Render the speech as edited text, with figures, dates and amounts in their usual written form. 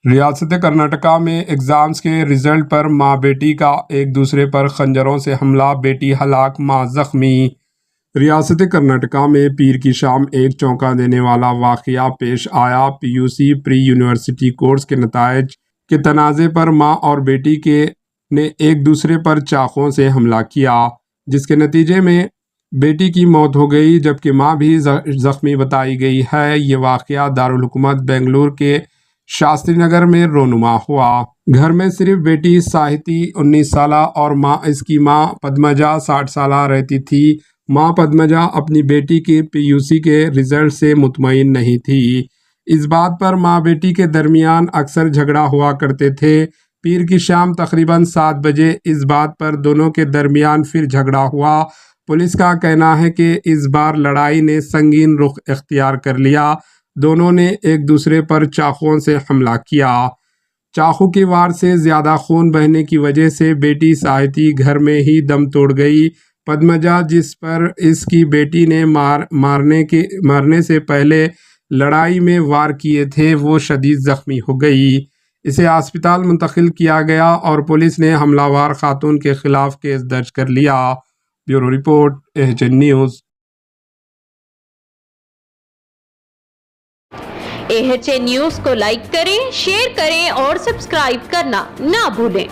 रियासत कर्नाटका में एग्जाम्स के रिजल्ट पर मां बेटी का एक दूसरे पर खंजरों से हमला, बेटी हलाक मां जख्मी। रियासत कर्नाटका में पीर की शाम एक चौंका देने वाला वाकया पेश आया। पीयूसी प्री यूनिवर्सिटी कोर्स के नतायज के तनाज़े पर मां और बेटी के ने एक दूसरे पर चाकुओं से हमला किया, जिसके नतीजे में बेटी की मौत हो गई, जबकि मां भी जख्मी बताई गई है। ये वाकया दारुल हुकूमत बेंगलुरु के शास्त्री नगर में रोनुमा हुआ। घर में सिर्फ बेटी साहिती 19 साला और इसकी मां पद्मजा 60 साला रहती थी। मां पद्मजा अपनी बेटी के पीयूसी के रिजल्ट से मुतमईन नहीं थी। इस बात पर मां बेटी के दरमियान अक्सर झगड़ा हुआ करते थे। पीर की शाम तकरीबन 7 बजे इस बात पर दोनों के दरमियान फिर झगड़ा हुआ। पुलिस का कहना है कि इस बार लड़ाई ने संगीन रुख इख्तियार कर लिया। दोनों ने एक दूसरे पर चाकुओं से हमला किया। चाकू की वार से ज्यादा खून बहने की वजह से बेटी साहिती घर में ही दम तोड़ गई। पद्मजा, जिस पर इसकी बेटी ने मारने से पहले लड़ाई में वार किए थे, वो शदीद जख्मी हो गई। इसे अस्पताल मुंतकिल किया गया और पुलिस ने हमलावर खातून के खिलाफ केस दर्ज कर लिया। Bureau report, AHN news. AHN news को लाइक करें, शेयर करें और सब्सक्राइब करना ना भूलें।